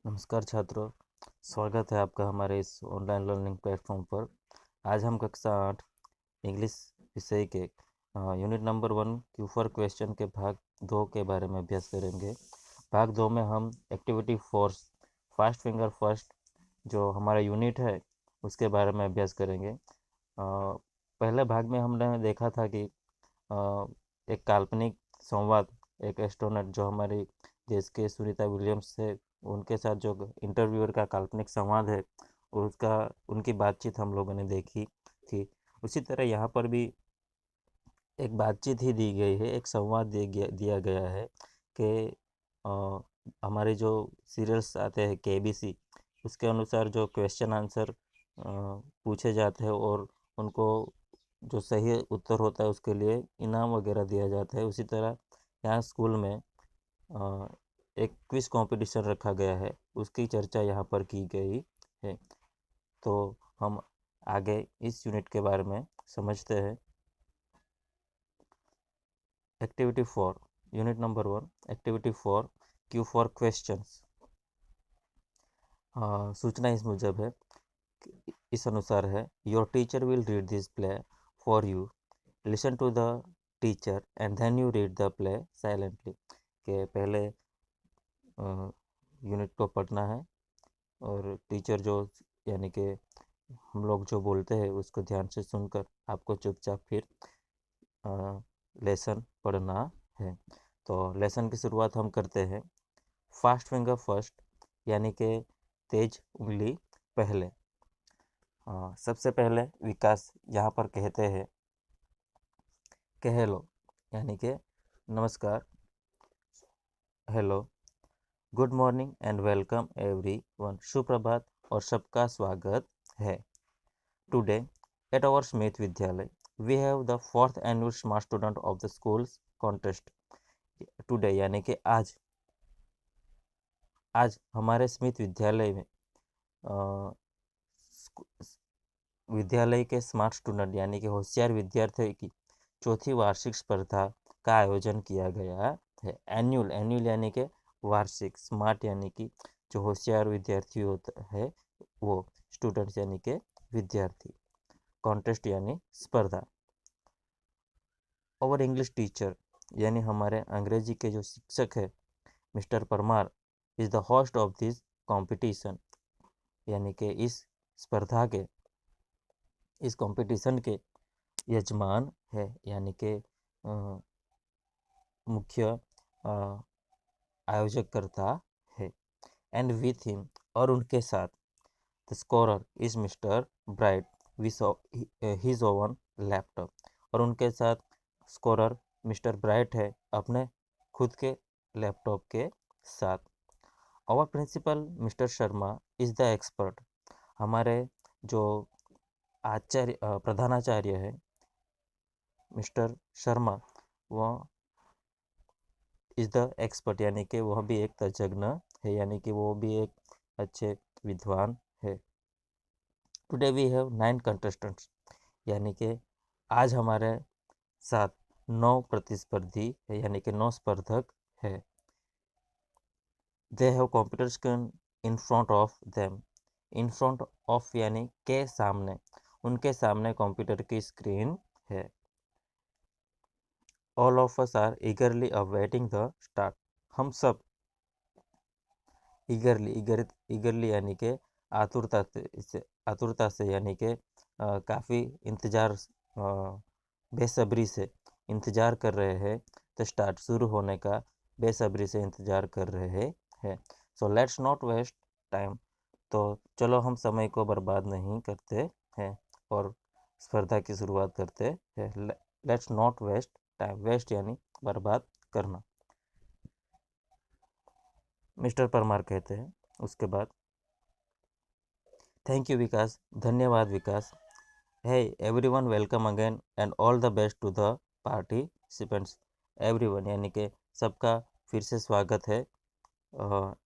नमस्कार छात्रों, स्वागत है आपका हमारे इस ऑनलाइन लर्निंग प्लेटफॉर्म पर। आज हम कक्षा 8 इंग्लिश विषय के unit number 1 Q for question के भाग 2 के बारे में अभ्यास करेंगे। भाग 2 में हम activity force fast finger first जो हमारा यूनिट है उसके बारे में अभ्यास करेंगे। पहले भाग में हमने देखा था कि एक काल्पनिक संवाद, एक एस्ट्रोनॉट जो हमारी देश के सुनीता विलियम्स से उनके साथ जो इंटरव्यूअर का काल्पनिक संवाद है उसका उनकी बातचीत हम लोगों ने देखी थी। उसी तरह यहाँ पर भी एक बातचीत ही दी गई है, एक संवाद दिया गया है कि अ, हमारे जो सीरियल्स आते हैं केबीसी उसके अनुसार जो क्वेश्चन आंसर पूछे जाते हैं और उनको जो सही उत्तर होता है उसके लिए इनाम वगैरह दिया जाता है। उसी तरह यहाँ स्कूल में एक क्विज कंपटीशन रखा गया है, उसकी चर्चा यहाँ पर की गई है। तो हम आगे इस यूनिट के बारे में समझते हैं। Activity 4 unit number 1 activity 4 Q for questions. सूचना इस मुजब है, इस अनुसार है, your teacher will read this play for you, listen to the teacher and then you read the play silently. के पहले यूनिट को पढ़ना है और टीचर जो यानी कि हम लोग जो बोलते हैं उसको ध्यान से सुनकर आपको चुपचाप फिर लेसन पढ़ना है। तो लेसन की शुरुआत हम करते हैं। फास्ट फिंगर फर्स्ट यानी कि तेज उंगली पहले। सबसे पहले विकास यहाँ पर कहते हैं कि हेलो यानी कि नमस्कार, hello, good morning and welcome everyone, सुप्रभात और सबका स्वागत है। टुडे एट आवर स्मिथ विद्यालय we have the 4th annual smart student of the schools contest. Today यानी कि आज हमारे स्मिथ विद्यालय में विद्यालय के स्मार्ट स्टूडेंट यानी कि होशियार विद्यार्थियों की चौथी वार्षिक स्पर्धा का आयोजन किया गया है। एनुअल यानी कि वार्षिक, स्मार्ट यानी कि जो होशियार विद्यार्थी होता है वो, स्टूडेंट्स यानी कि विद्यार्थी, कॉन्टेस्ट यानी स्पर्धा। और इंग्लिश टीचर यानी हमारे अंग्रेजी के जो शिक्षक है mister Parmar is the host of this competition, यानी कि इस कंपटीशन के यजमान है, यानी कि मुख्य आयोजक करता है। एंड विथ हिम और उनके साथ the scorer is mister bright his oven laptop, और उनके साथ स्कोरर मिस्टर ब्राइट है अपने खुद के लैपटॉप के साथ। Our principal mister Sharma is the expert, हमारे जो प्रधानाचार्य है मिस्टर शर्मा, वह इज़ द एक्सपर्ट यानी कि वह भी एक तज्ञ है, यानी कि वो भी एक अच्छे विद्वान है। टुडे वी हैव 9 कंटेस्टेंट्स, यानी कि आज हमारे साथ 9 प्रतिस्पर्धी है, यानी कि 9 स्पर्धक है। They have computer screen in front of them, in front of यानी के सामने, उनके सामने कंप्यूटर की स्क्रीन है। All of us are eagerly awaiting the start, हम सब ईगरली यानी कि आतुरता से यानी कि काफ़ी इंतज़ार, बेसब्री से इंतज़ार कर रहे हैं, तो स्टार्ट शुरू होने का बेसब्री से इंतज़ार कर रहे हैं। So let's not waste time, तो चलो हम समय को बर्बाद नहीं करते हैं और स्पर्धा की शुरुआत करते हैं। Let's not waste time, waste यानी बर्बाद करना, मिस्टर परमार कहते हैं। उसके बाद थैंक यू विकास, धन्यवाद Vikas. Hey everyone, welcome again and all the best to the participants. Everyone यानी कि सबका फिर से स्वागत है,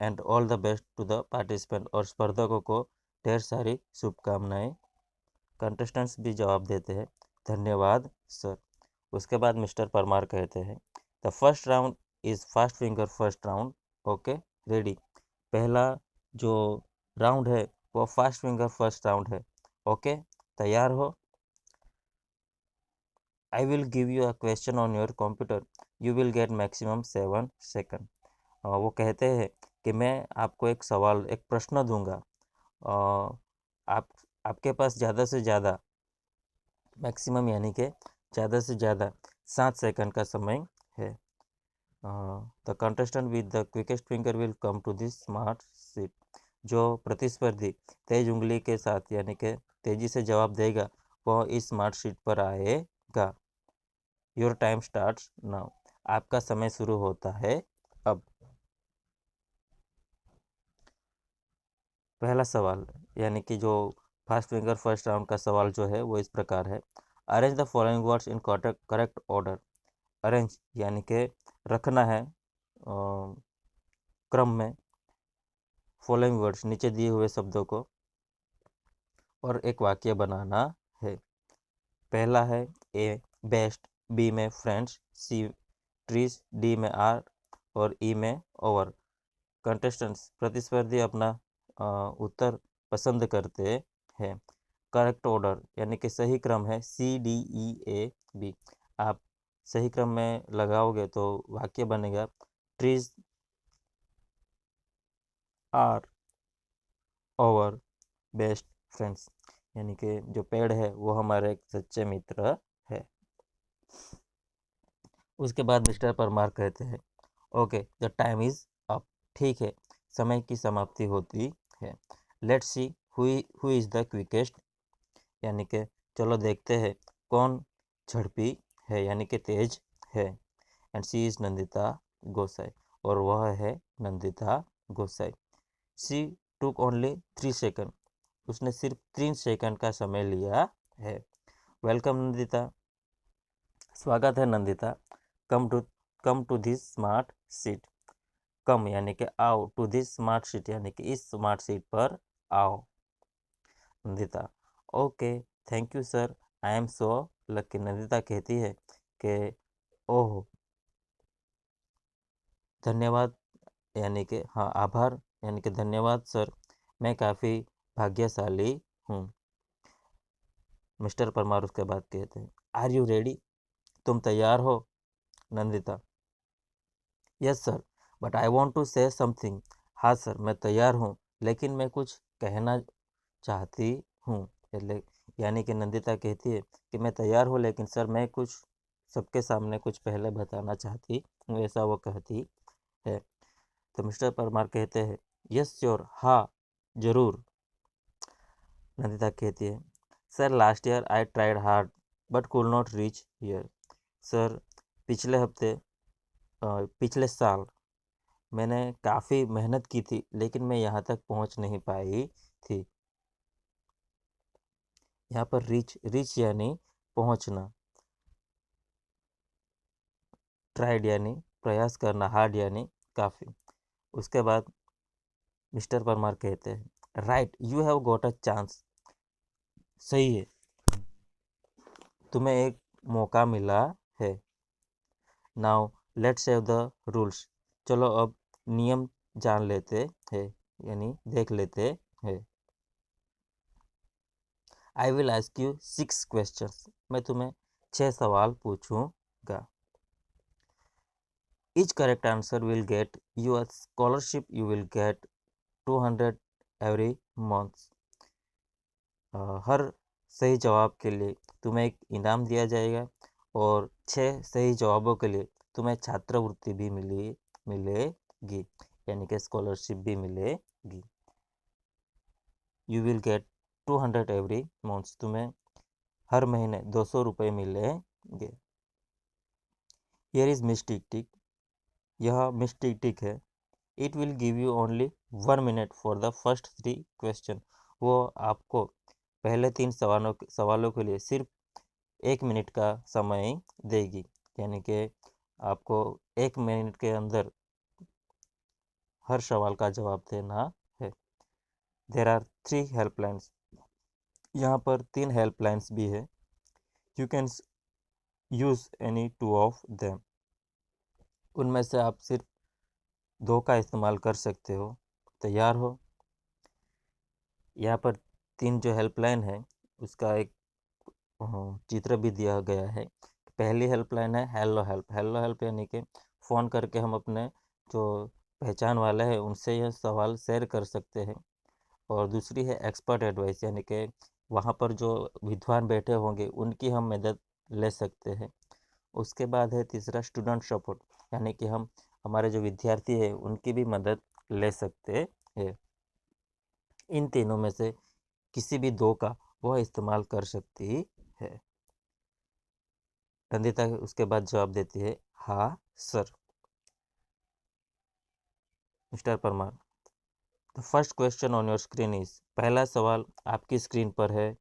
and all the best to the participant, और स्पर्धकों को ढेर सारी शुभकामनाएं। कंटेस्टेंट्स भी जवाब देते हैं, धन्यवाद सर। उसके बाद मिस्टर परमार कहते हैं the first round is fast finger first round, okay ready. पहला जो राउंड है वो फास्ट फिंगर फर्स्ट राउंड है। ओके, तैयार हो? I will give you a question on your computer, you will get maximum 7 second. वो कहते हैं कि मैं आपको एक सवाल, एक प्रश्न दूंगा। अ, आप आपके पास ज़्यादा से ज़्यादा, मैक्सिमम यानी कि ज़्यादा से ज़्यादा 7 सेकंड का समय है। The contestant with the quickest finger will come to this smart seat. जो प्रतिस्पर्धी तेज उंगली के साथ यानी कि तेजी से जवाब देगा वह इस स्मार्ट शीट पर आएगा। Your time starts now. आपका समय शुरू होता है अब। पहला सवाल यानी कि जो फास्ट फिंगर फर्स्ट राउंड का सवाल जो है वो इस प्रकार है। Arrange the following words in correct order. Arrange यानी कि रखना है क्रम में, फॉलोइंग वर्ड्स नीचे दिए हुए शब्दों को, और एक वाक्य बनाना है। पहला है ए बेस्ट, बी में फ्रेंड्स, सी ट्रीज, डी में आर और ई में ओवर। कंटेस्टेंट्स प्रतिस्पर्धी अपना उत्तर पसंद करते हैं। करेक्ट ऑर्डर यानी कि सही क्रम है C D E A B. आप सही क्रम में लगाओगे तो वाक्य बनेगा trees are over best friends, यानी कि जो पेड़ है वो हमारे एक सच्चे मित्र है। उसके बाद मिस्टर परमार कहते हैं okay the time is up. ठीक है, समय की समाप्ति होती है। Let's see who is the quickest, यानी कि चलो देखते हैं कौन झड़पी है यानी कि तेज है। एंड सी इज नंदिता गोसाई, और वह है नंदिता गोसाई। शी टुक ओनली 3 सेकंड, उसने सिर्फ 3 सेकंड का समय लिया है। वेलकम नंदिता, स्वागत है Nandita. Come to this smart seat. Come यानी कि आओ, टू दिस स्मार्ट सीट यानी कि इस स्मार्ट सीट पर आओ। Nandita okay thank you sir, I am so lucky. Nandita कहती है कि ओह धन्यवाद, यानी कि हाँ आभार, यानी कि धन्यवाद सर, मैं काफ़ी भाग्यशाली हूँ। मिस्टर परमार उसके बाद कहते हैं आर यू रेडी, तुम तैयार हो? Nandita yes sir but I want to say something. हाँ सर मैं तैयार हूँ, लेकिन मैं कुछ कहना चाहती हूँ। यानी कि नंदिता कहती है कि मैं तैयार हूँ लेकिन सर मैं कुछ सबके सामने कुछ पहले बताना चाहती हूँ, ऐसा वो कहती है। तो मिस्टर परमार कहते हैं यस श्योर, हाँ जरूर। नंदिता कहती है sir last year I tried hard but could not reach here. Sir पिछले हफ्ते पिछले साल मैंने काफ़ी मेहनत की थी लेकिन मैं यहाँ तक पहुँच नहीं पाई थी। यहाँ पर रीच, रीच यानी पहुँचना, ट्राइड यानी प्रयास करना, हार्ड यानी काफ़ी। उसके बाद मिस्टर परमार कहते हैं right you have got a chance. सही है, तुम्हें एक मौका मिला है। Now let's have the rules. चलो अब नियम जान लेते हैं, यानी देख लेते हैं। I will ask you 6 questions. मैं तुम्हें 6 सवाल पूछूंगा। Each correct answer will get you a scholarship. You will get 200 every month. हर सही जवाब के लिए तुम्हें एक इनाम दिया जाएगा और 6 सही जवाबों के लिए तुम्हें छात्रवृत्ति भी मिलेगी, यानी कि स्कॉलरशिप भी मिलेगी। You will get 200 every month, तुम्हें हर महीने 200 रुपये मिलेंगे। हियर इज मिस्टिक टिक, यह मिस्टिक टिक है। It will give you only 1 minute for the first 3 question. वो आपको पहले 3 सवालों के लिए सिर्फ 1 मिनट का समय देगी, यानी कि आपको 1 मिनट के अंदर हर सवाल का जवाब देना है। देर आर 3 हेल्पलाइंस, यहाँ पर 3 हेल्पलाइंस भी है। You can use any 2 of them, उनमें से आप सिर्फ 2 का इस्तेमाल कर सकते हो। तैयार हो? यहाँ पर 3 जो हेल्पलाइन है उसका एक चित्र भी दिया गया है। पहली हेल्पलाइन है हेलो हेल्प। हेलो हेल्प यानी कि फ़ोन करके हम अपने जो पहचान वाले हैं उनसे यह सवाल शेयर कर सकते हैं। और दूसरी है एक्सपर्ट एडवाइस, यानी कि वहाँ पर जो विद्वान बैठे होंगे उनकी हम मदद ले सकते हैं। उसके बाद है तीसरा स्टूडेंट सपोर्ट, यानी कि हम हमारे जो विद्यार्थी हैं उनकी भी मदद ले सकते हैं। इन तीनों में से किसी भी दो का वह इस्तेमाल कर सकती है। नंदिता उसके बाद जवाब देती है हाँ sir. Mister Parmar, the first question on your screen is, पहला सवाल आपकी स्क्रीन पर है,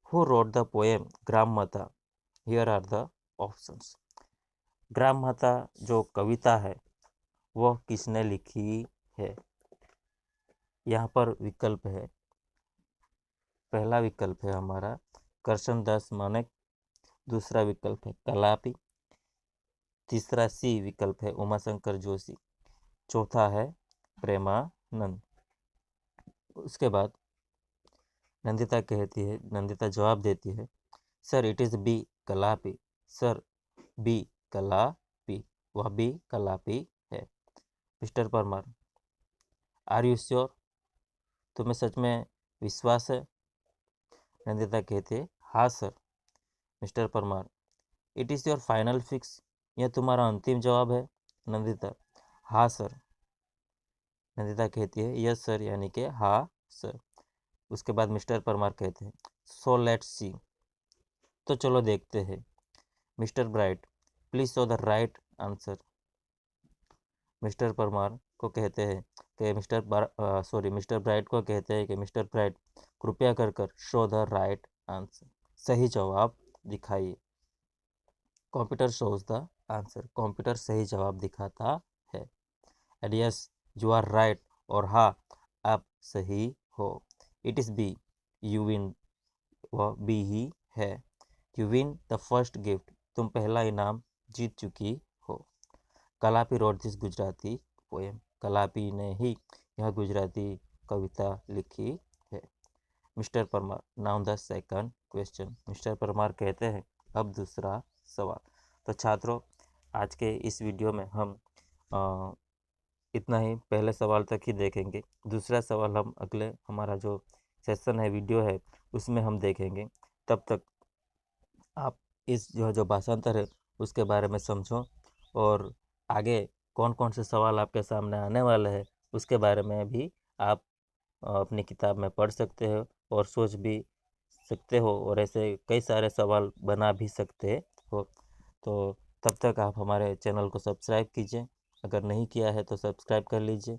हु रोट द पोएम ग्राम माता, हियर आर द ऑप्शंस। ग्राम माता जो कविता है वह किसने लिखी है? यहाँ पर विकल्प है। पहला विकल्प है हमारा करशनदास मानेक, दूसरा विकल्प है कलापी, तीसरा सी विकल्प है उमाशंकर जोशी, चौथा है प्रेमानंद। उसके बाद नंदिता जवाब देती है sir it is B Kalapi. Sir B Kalapi, वह बी कलापी है। Mister Parmar, are you sure? तुम्हें सच में विश्वास है? नंदिता कहती है हाँ sir. Mister Parmar, it is your final fix, यह तुम्हारा अंतिम जवाब है? नंदिता, हाँ सर। नंदिता कहती है यस सर, यानी कि हाँ सर। उसके बाद मिस्टर परमार कहते हैं सो लेट्स सी, तो चलो देखते हैं। Mister bright, please show the right answer. Mister Parmar को कहते हैं कि मिस्टर ब्राइट को कहते हैं कि मिस्टर ब्राइट कृपया कर कर शो द राइट आंसर, सही जवाब दिखाइए। Computer shows the answer, computer सही जवाब दिखाता है। And yes you are right, और हाँ आप सही हो। It is B, you win, वह बी ही है। You win the first gift, तुम पहला इनाम जीत चुकी हो। Kalapi wrote this Gujarati poem, Kalapi ने ही यह गुजराती कविता लिखी है। Mister Parmar, now the second question. Mister Parmar कहते हैं अब दूसरा सवाल। तो छात्रों, आज के इस वीडियो में हम इतना ही, पहले सवाल तक ही देखेंगे। दूसरा सवाल हम अगले हमारा जो सेशन है, वीडियो है, उसमें हम देखेंगे। तब तक आप इस जो भाषांतर है उसके बारे में समझो, और आगे कौन कौन से सवाल आपके सामने आने वाले हैं उसके बारे में भी आप अपनी किताब में पढ़ सकते हो और सोच भी सकते हो, और ऐसे कई सारे सवाल बना भी सकते हो। तो तब तक आप हमारे चैनल को सब्सक्राइब कीजिए, अगर नहीं किया है तो सब्सक्राइब कर लीजिए,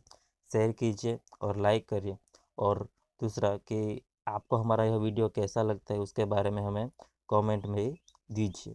शेयर कीजिए और लाइक करिए। और दूसरा कि आपको हमारा यह वीडियो कैसा लगता है उसके बारे में हमें कमेंट में दीजिए।